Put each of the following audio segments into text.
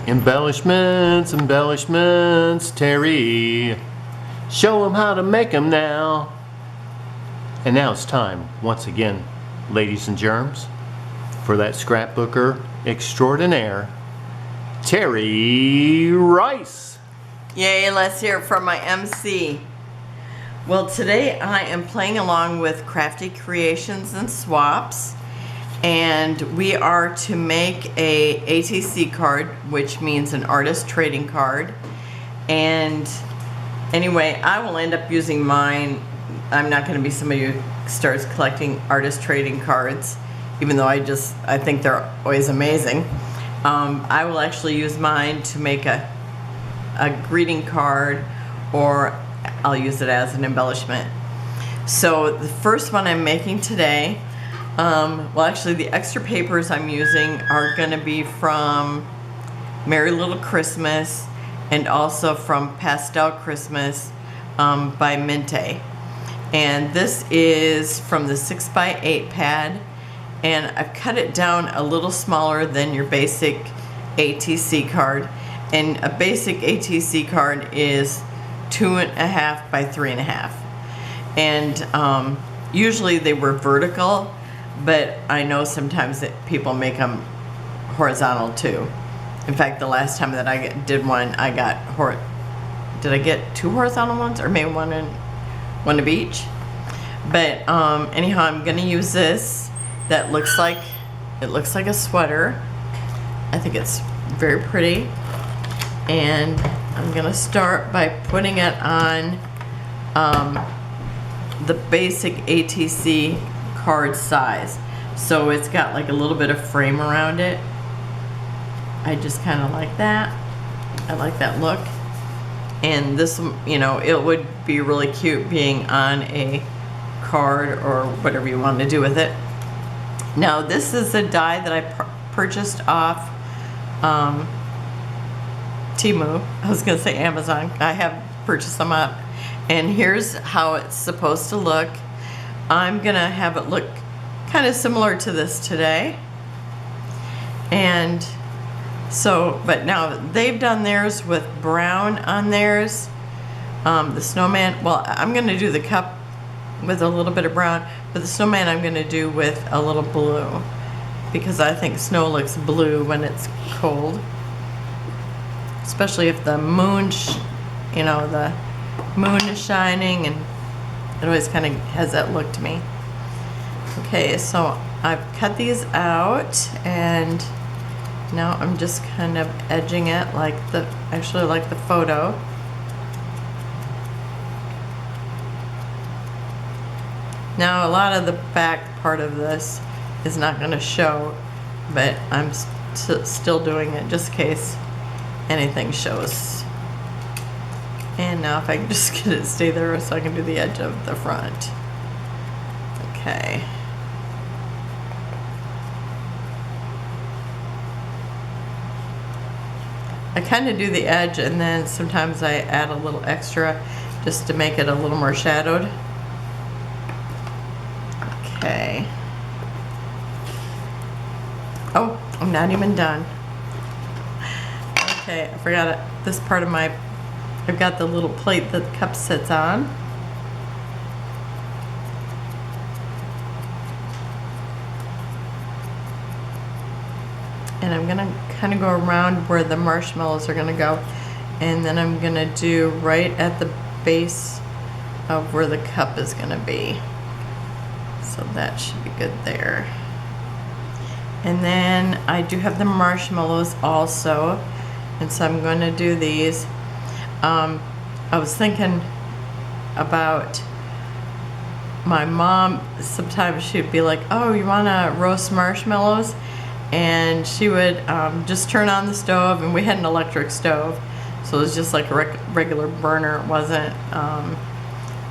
Embellishments, embellishments, Terry. Show 'em how to make 'em now. And now it's time, once again, ladies and germs, for that scrapbooker extraordinaire, Terry Rice. Yay, let's hear it from my MC. Well, today I am playing along with Crafty Creations and Swaps, and we are to make a ATC card, which means an artist trading card. And anyway, I will end up using mine. I'm not going to be somebody who starts collecting artist trading cards, even though I think they're always amazing. I will actually use mine to make a greeting card, or I'll use it as an embellishment. So the first one I'm making today, well, actually the extra papers I'm using are going to be from Merry Little Christmas and also from Pastel Christmas by Mintay. And this is from the 6x8 pad, and I've cut it down a little smaller than your basic ATC card. And a basic ATC card is 2.5 by 3.5. And usually they were vertical, but I know sometimes that people make them horizontal too. In fact, the last time that I did one, I got did I get 2 horizontal ones, or maybe one of each? But anyhow, I'm gonna use this. That looks like a sweater. I think it's very pretty. And I'm gonna start by putting it on the basic ATC card size. So it's got like a little bit of frame around it. I just kind of like that. I like that look. And this, you know, it would be really cute being on a card or whatever you want to do with it. Now this is a die that I purchased off Temu. I was gonna say Amazon. I have purchased them up, and here's how it's supposed to look. I'm gonna have it look kind of similar to this today. And so, but now they've done theirs with brown on theirs. The snowman, well, I'm gonna do the cup with a little bit of brown, but the snowman I'm gonna do with a little blue, because I think snow looks blue when it's cold. Especially if the moon, you know, the moon is shining, and it always kind of has that look to me. Okay, so I've cut these out, and now I'm just kind of edging it actually like the photo. Now a lot of the back part of this is not going to show, but I'm still doing it just in case anything shows. And now if I can just get it to stay there so I can do the edge of the front. Okay. I kind of do the edge, and then sometimes I add a little extra just to make it a little more shadowed. Okay. Oh, I'm not even done. Okay, I forgot it. This part of I've got the little plate that the cup sits on. And I'm gonna kind of go around where the marshmallows are gonna go. And then I'm gonna do right at the base of where the cup is gonna be. So that should be good there. And then I do have the marshmallows also. And so I'm going to do these. I was thinking about my mom. Sometimes she'd be like, oh, you want to roast marshmallows? And she would just turn on the stove, and we had an electric stove. So it was just like a regular burner. It wasn't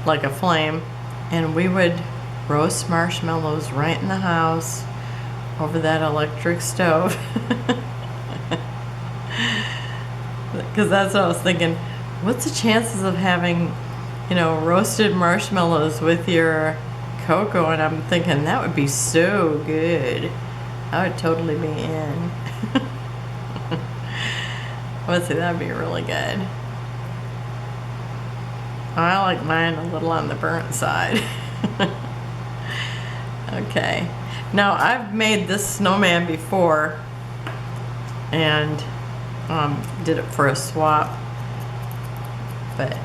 like a flame. And we would roast marshmallows right in the house over that electric stove. Because that's what I was thinking. What's the chances of having, you know, roasted marshmallows with your cocoa? And I'm thinking that would be so good. I would totally be in. Let's see, that'd be really good. I like mine a little on the burnt side. Okay. Now, I've made this snowman before and did it for a swap. But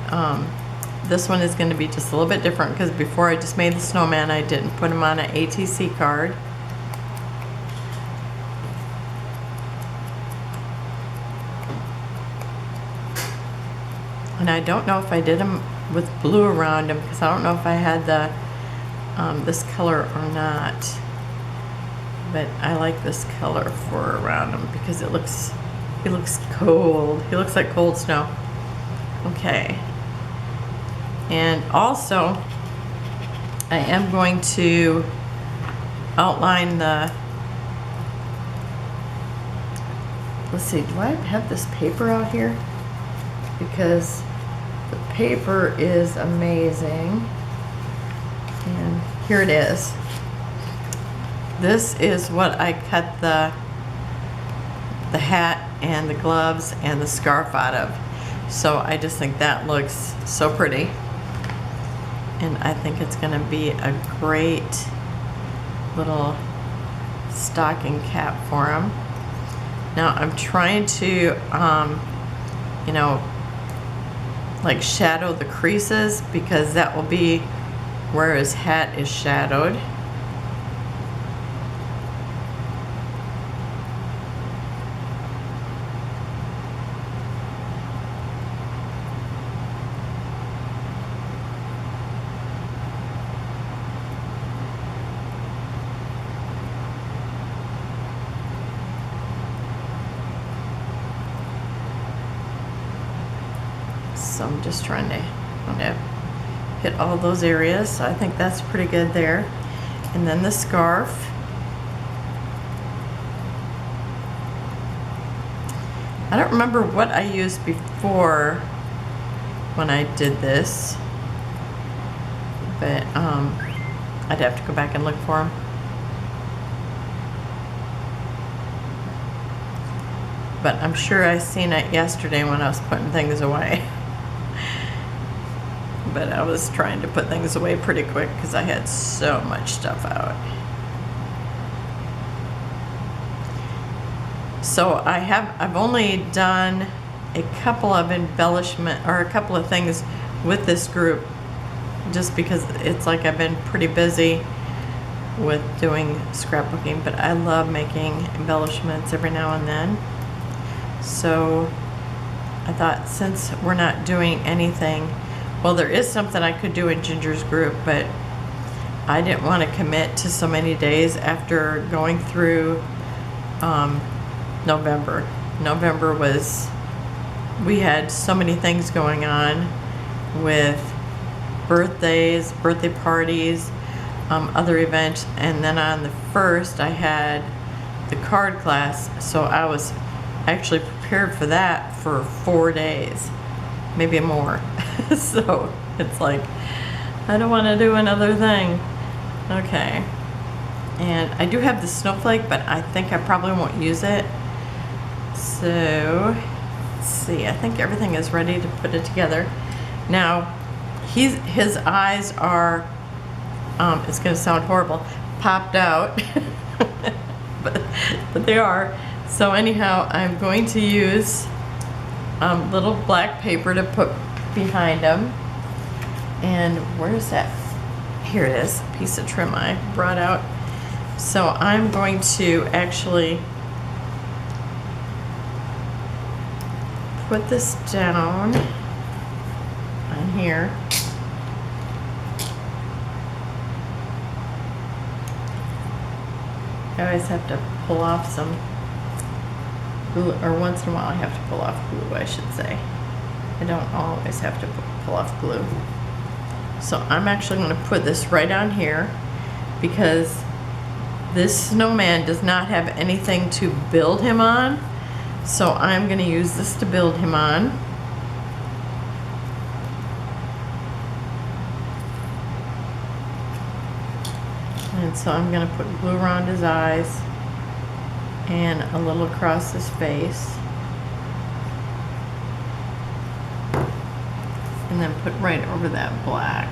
this one is going to be just a little bit different because before I just made the snowman, I didn't put him on an ATC card. And I don't know if I did them with blue around them because I don't know if I had the this color or not. But I like this color for around him because he looks cold. He looks like cold snow. Okay. And also, I am going to outline the, let's see, do I have this paper out here? Because the paper is amazing. And here it is. This is what I cut the hat and the gloves and the scarf out of. So I just think that looks so pretty. And I think it's gonna be a great little stocking cap for him. Now I'm trying to, you know, like shadow the creases because that will be where his hat is shadowed. So I'm just trying to hit all those areas. So I think that's pretty good there. And then the scarf. I don't remember what I used before when I did this, but I'd have to go back and look for them. But I'm sure I seen it yesterday when I was putting things away. But I was trying to put things away pretty quick because I had so much stuff out. So I've only done a couple of embellishment or a couple of things with this group just because it's like I've been pretty busy with doing scrapbooking, but I love making embellishments every now and then. So I thought since we're not doing anything, well, there is something I could do in Ginger's group, but I didn't want to commit to so many days after going through November. November was, we had so many things going on with birthdays, birthday parties, other events, and then on the 1st I had the card class, so I was actually prepared for that for 4 days, maybe more. So it's like, I don't want to do another thing. Okay. And I do have the snowflake, but I think I probably won't use it. So, let's see. I think everything is ready to put it together. Now, his eyes are, it's going to sound horrible, popped out. but they are. So anyhow, I'm going to use little black paper to put behind them. And where's that? Here it is, a piece of trim I brought out. So I'm going to actually put this down on here. I always have to pull off some glue, or once in a while I have to pull off glue, I should say. I don't always have to pull off glue. So I'm actually going to put this right on here because this snowman does not have anything to build him on. So I'm going to use this to build him on. And so I'm going to put glue around his eyes and a little across his face. and then put right over that black.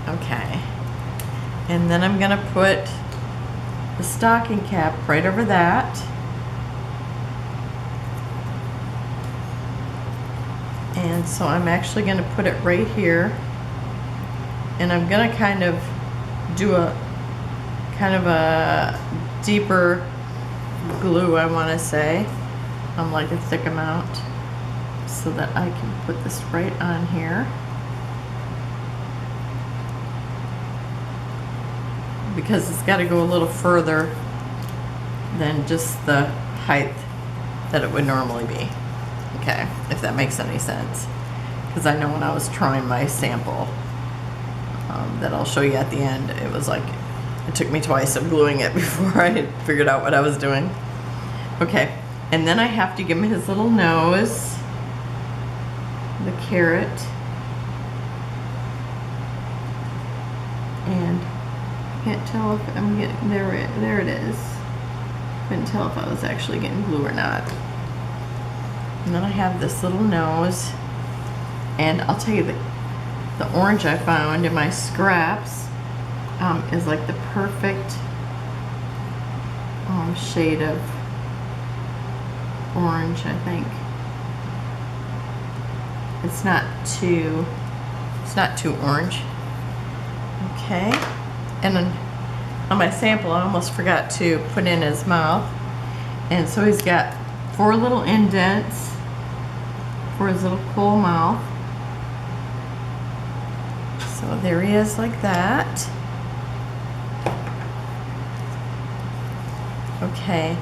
Okay, and then I'm gonna put the stocking cap right over that. And so I'm actually gonna put it right here, and I'm gonna kind of do a deeper glue, I wanna say, like a thick amount, so that I can put this right on here. Because it's got to go a little further than just the height that it would normally be. Okay, if that makes any sense. Because I know when I was trying my sample that I'll show you at the end, it was like, it took me twice of gluing it before I had figured out what I was doing. Okay, and then I have to give him his little nose, the carrot, and can't tell if I'm getting there it is. Couldn't tell if I was actually getting glue or not. And then I have this little nose, and I'll tell you, the orange I found in my scraps is like the perfect shade of orange, I think. It's not too orange. Okay. And then on my sample, I almost forgot to put in his mouth. And so he's got 4 little indents for his little cool mouth. So there he is like that. Okay,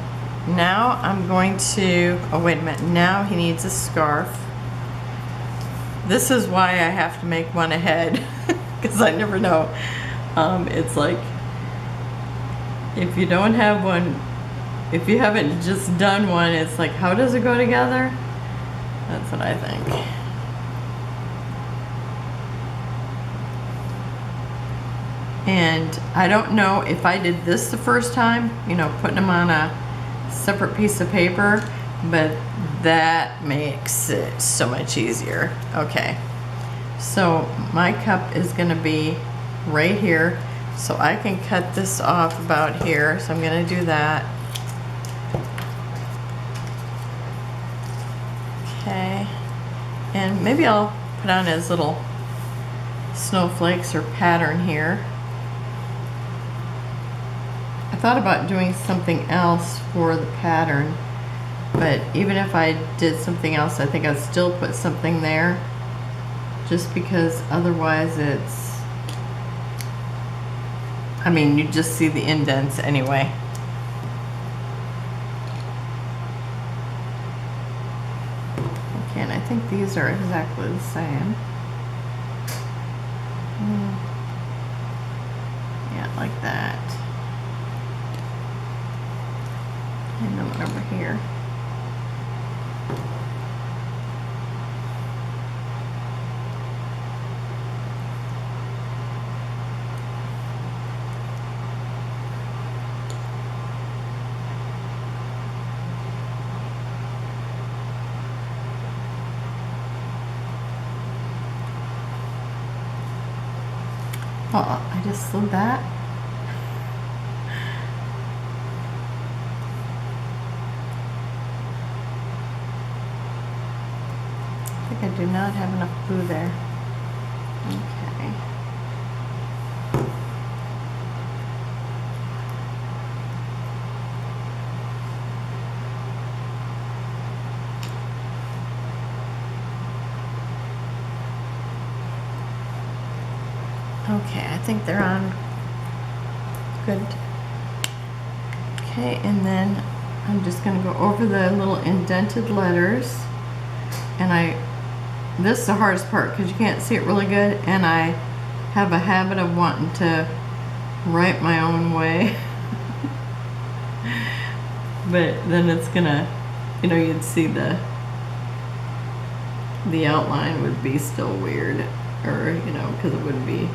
now I'm going to, oh wait a minute, now he needs a scarf. This is why I have to make one ahead, because I never know. It's like, if you don't have one, if you haven't just done one, it's like, how does it go together? That's what I think. And I don't know if I did this the first time, you know, putting them on a separate piece of paper, but that makes it so much easier. Okay, so my cup is gonna be right here, so I can cut this off about here, so I'm gonna do that. Okay, and maybe I'll put on his little snowflakes or pattern here. I thought about doing something else for the pattern, but even if I did something else, I think I'd still put something there, just because otherwise it's, I mean, you just see the indents anyway. Okay, and I think these are exactly the same. Yeah, like that. And then one over here. Oh, I just slid that. I think I do not have enough glue there. Okay. Okay, I think they're on good. Okay, and then I'm just going to go over the little indented letters, and this is the hardest part because you can't see it really good, and I have a habit of wanting to write my own way. But then it's gonna, you know, you'd see the outline would be still weird, or, you know, because it wouldn't be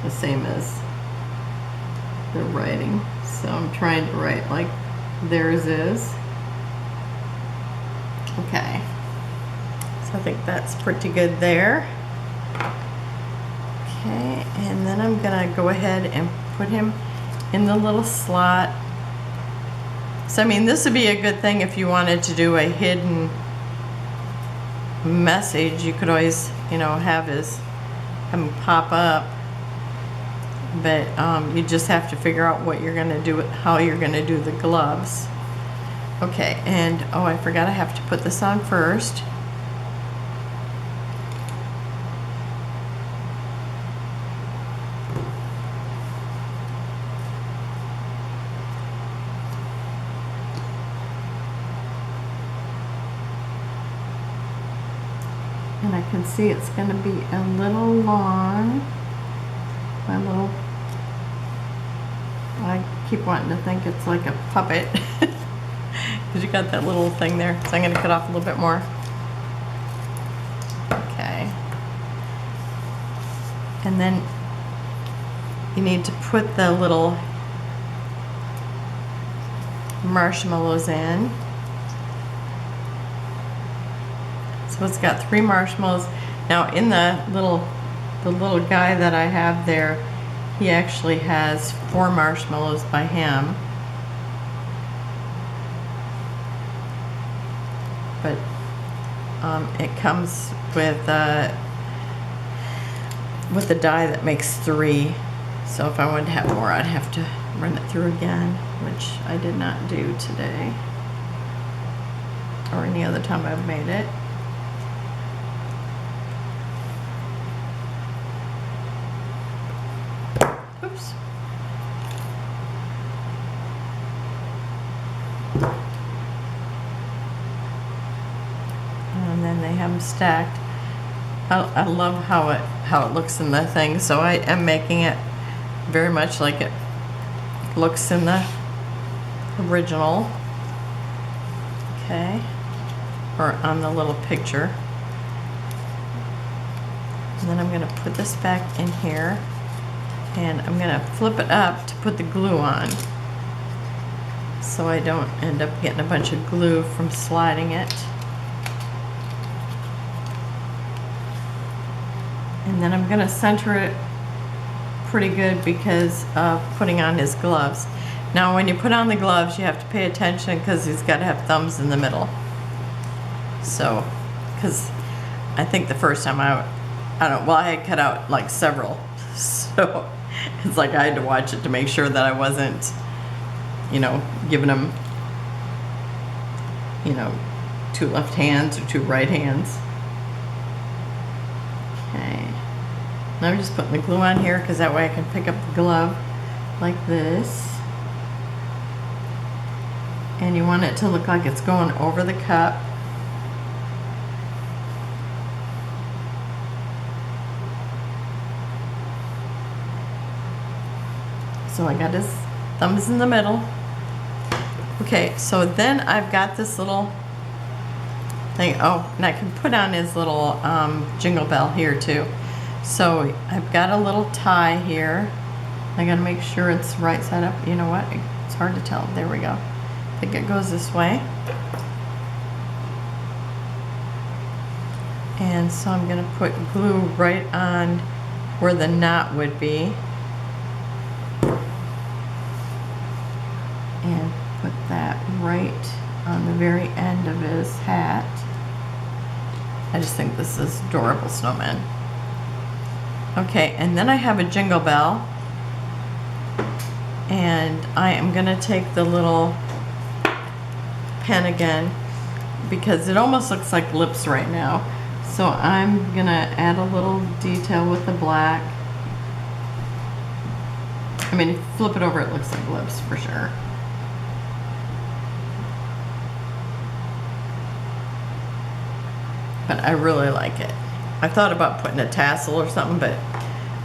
the same as the writing. So I'm trying to write like theirs is. Okay. So I think that's pretty good there. Okay, and then I'm gonna go ahead and put him in the little slot. So I mean, this would be a good thing if you wanted to do a hidden message. You could always, you know, have him pop up, but you just have to figure out what you're gonna do, how you're gonna do the gloves. Okay, and oh, I forgot I have to put this on first. And I can see it's going to be a little long. I keep wanting to think it's like a puppet. Because you got that little thing there. So I'm going to cut off a little bit more. Okay. And then you need to put the little marshmallows in. So it's got 3 marshmallows. Now in the little guy that I have there, he actually has 4 marshmallows by him. But it comes with the die that makes 3. So if I wanted to have more, I'd have to run it through again, which I did not do today or any other time I've made it. Oops. And then they have them stacked. I love how it looks in the thing, so I am making it very much like it looks in the original. Okay. Or on the little picture. And then I'm going to put this back in here. And I'm going to flip it up to put the glue on, so I don't end up getting a bunch of glue from sliding it. And then I'm going to center it pretty good because of putting on his gloves. Now when you put on the gloves, you have to pay attention because he's got to have thumbs in the middle. So, because I think the first time I had cut out like several, so it's like I had to watch it to make sure that I wasn't, you know, giving him, you know, 2 left hands or 2 right hands. Okay. Now I'm just putting the glue on here because that way I can pick up the glove like this. And you want it to look like it's going over the cup. So I got his thumbs in the middle. Okay, so then I've got this little thing. Oh, and I can put on his little jingle bell here too. So I've got a little tie here. I gotta make sure it's right side up. You know what? It's hard to tell. There we go. I think it goes this way. And so I'm gonna put glue right on where the knot would be. And put that right on the very end of his hat. I just think this is adorable snowman. Okay, and then I have a jingle bell. And I am gonna take the little pen again because it almost looks like lips right now. So I'm gonna add a little detail with the black. I mean, if you flip it over, it looks like lips for sure. But I really like it. I thought about putting a tassel or something, but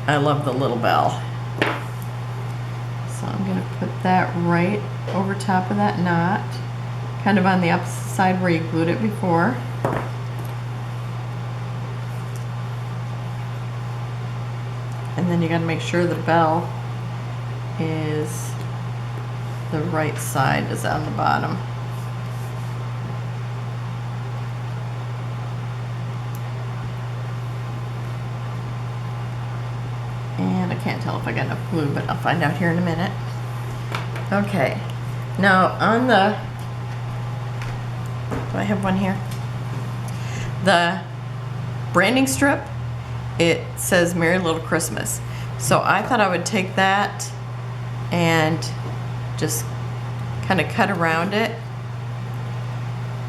I love the little bell. So I'm gonna put that right over top of that knot, kind of on the opposite side where you glued it before. And then you gotta make sure the bell is the right side is on the bottom. glue, but I'll find out here in a minute. Okay, now on the, do I have one here? The branding strip, it says Merry Little Christmas. So I thought I would take that and just kind of cut around it.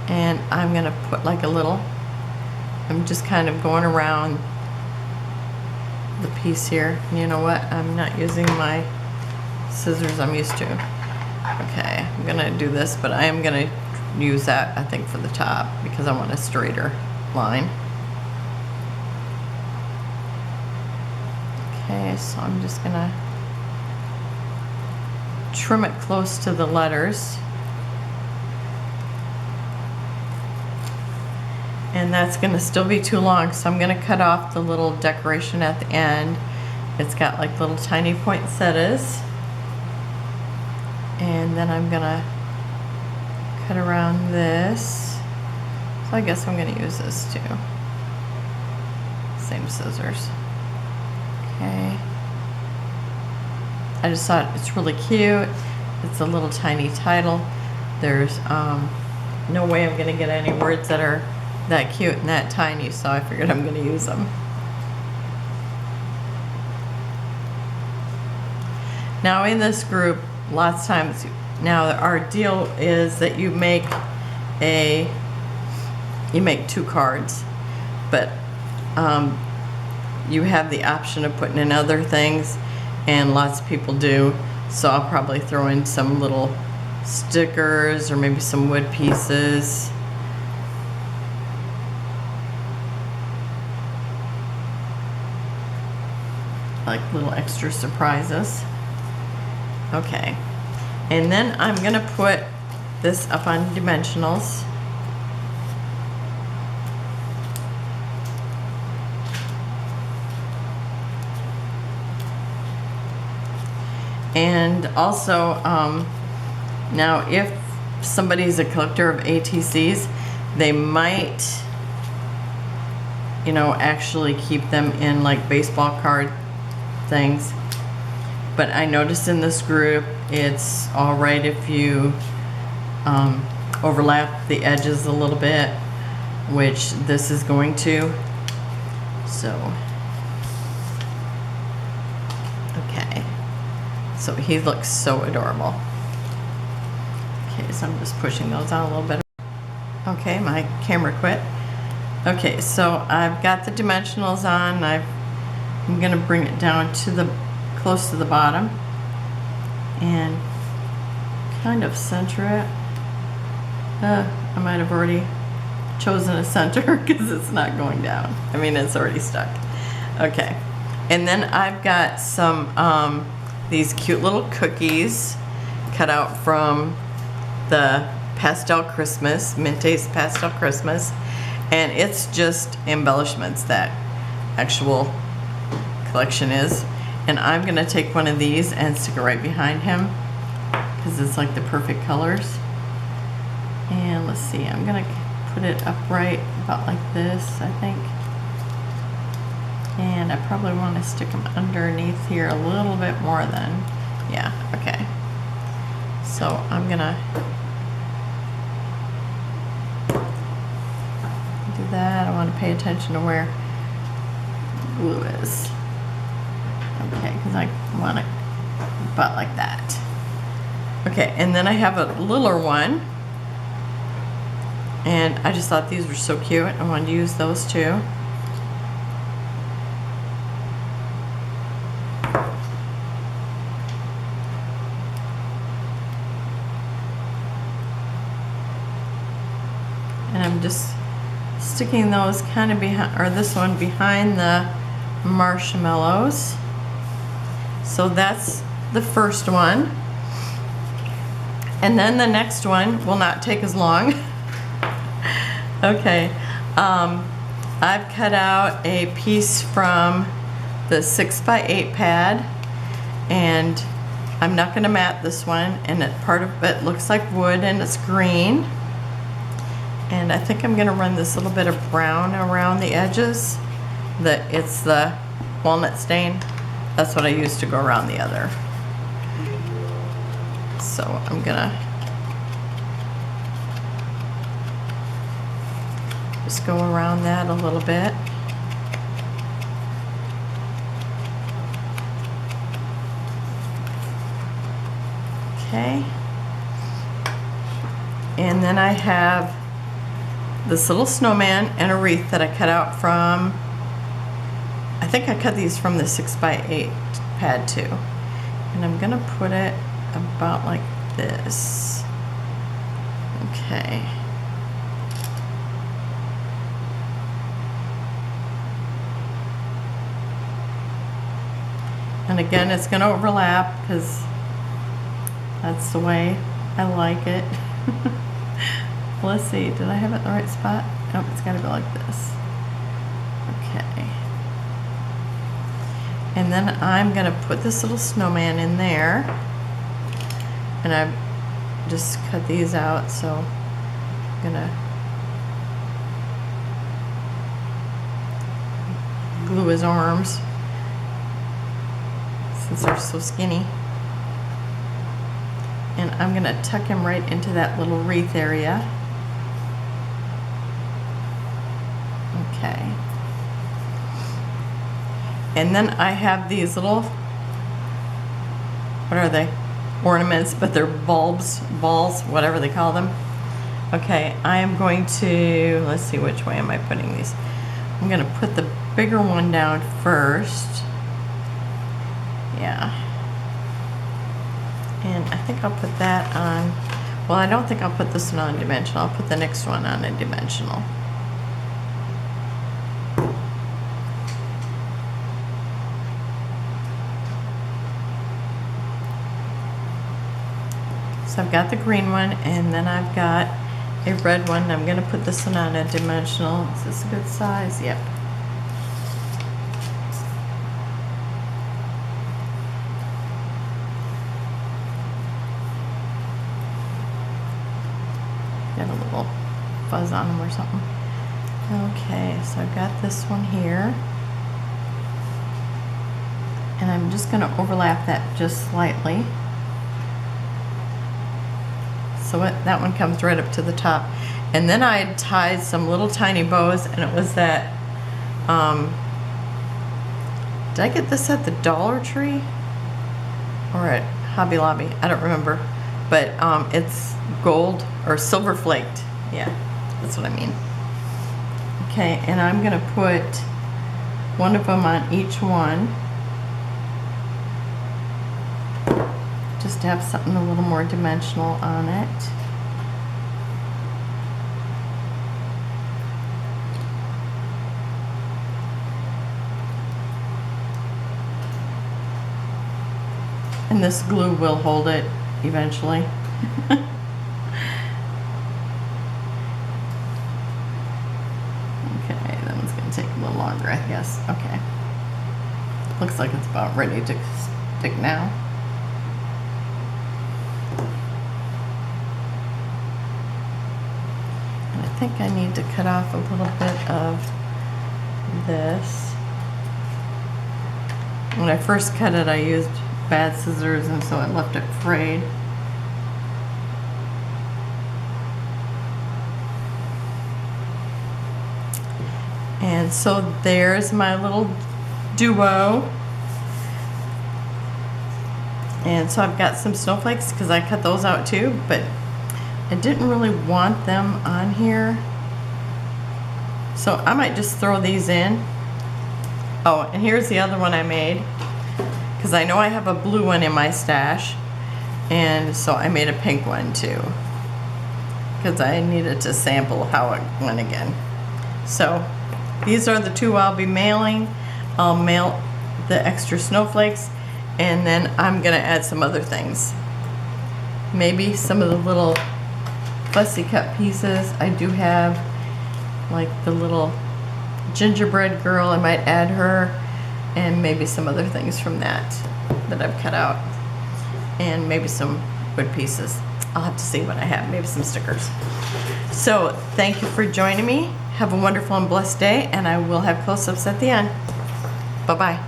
And I'm gonna put like a little, I'm just kind of going around the piece here. You know what? I'm not using my scissors I'm used to. Okay, I'm gonna do this, but I am gonna use that, I think, for the top because I want a straighter line. Okay, so I'm just gonna trim it close to the letters. And that's gonna still be too long, so I'm gonna cut off the little decoration at the end. It's got like little tiny poinsettias. And then I'm gonna cut around this. So I guess I'm gonna use this too. Same scissors. Okay. I just thought it's really cute. It's a little tiny title. There's no way I'm gonna get any words that are that cute and that tiny, so I figured I'm gonna use them. Now in this group, lots of times, now our deal is that you make two cards, but you have the option of putting in other things, and lots of people do, so I'll probably throw in some little stickers or maybe some wood pieces. Like little extra surprises. Okay, and then I'm gonna put this up on dimensionals. And also, now if somebody's a collector of ATCs, they might, you know, actually keep them in like baseball card things. But I noticed in this group, it's all right if you overlap the edges a little bit, which this is going to. So, okay. So he looks so adorable. Okay, so I'm just pushing those out a little bit. Okay, my camera quit. Okay, so I've got the dimensionals on. I'm gonna bring it down to the close to the bottom and kind of center it. I might have already chosen a center because it's not going down. I mean, it's already stuck. Okay, and then I've got some these cute little cookies cut out from the Pastel Christmas, Mintay Pastel Christmas, and it's just embellishments, that actual collection is. And I'm gonna take one of these and stick it right behind him because it's like the perfect colors. And let's see, I'm gonna put it upright about like this, I think. And I probably want to stick them underneath here a little bit more than, yeah, okay. So I'm gonna do that. I want to pay attention to where glue is. Okay, because I want it about like that. Okay, and then I have a littler one. And I just thought these were so cute. I wanted to use those too. And I'm just sticking those kind of behind, or this one behind the marshmallows. So that's the first one. And then the next one will not take as long. Okay, I've cut out a piece from the 6x8 pad, and I'm not gonna mat this one, and part of it looks like wood and it's green. And I think I'm gonna run this little bit of brown around the edges. It's the walnut stain. That's what I used to go around the other. So I'm gonna just go around that a little bit. Okay. And then I have this little snowman and a wreath that I cut out from, I think I cut these from the 6x8 pad too. And I'm gonna put it about like this. Okay. And again, it's gonna overlap because that's the way I like it. Let's see, did I have it in the right spot? Nope, it's gotta go like this. Okay. And then I'm gonna put this little snowman in there. And I've just cut these out, so I'm gonna glue his arms since they're so skinny. And I'm gonna tuck him right into that little wreath area. Okay. And then I have these little, what are they? Ornaments, but they're balls, whatever they call them. Okay, I am going to, let's see, which way am I putting these? I'm gonna put the bigger one down first. Yeah. And I think I'll put that on, well, I don't think I'll put this one on dimensional. I'll put the next one on a dimensional. So I've got the green one, and then I've got a red one. I'm gonna put this one on a dimensional. Is this a good size? Yep. Got a little fuzz on them or something. Okay, so I've got this one here. And I'm just gonna overlap that just slightly. So that one comes right up to the top. And then I tied some little tiny bows, and it was that, did I get this at the Dollar Tree? Or at Hobby Lobby? I don't remember. But it's gold or silver flaked. Yeah, that's what I mean. Okay, and I'm gonna put one of them on each one. Just to have something a little more dimensional on it. And this glue will hold it eventually. Okay, that one's gonna take a little longer, I guess. Okay. Looks like it's about ready to stick now. I think I need to cut off a little bit of this. When I first cut it, I used bad scissors, and so I left it frayed. And so there's my little duo. And so I've got some snowflakes because I cut those out too, but I didn't really want them on here. So I might just throw these in. Oh, and here's the other one I made, because I know I have a blue one in my stash, and so I made a pink one too, because I needed to sample how it went again. So these are the two I'll be mailing. I'll mail the extra snowflakes, and then I'm gonna add some other things. Maybe some of the little fussy cut pieces. I do have like the little gingerbread girl. I might add her, and maybe some other things from that I've cut out, and maybe some wood pieces. I'll have to see what I have, maybe some stickers. So thank you for joining me. Have a wonderful and blessed day, and I will have close-ups at the end. Bye-bye.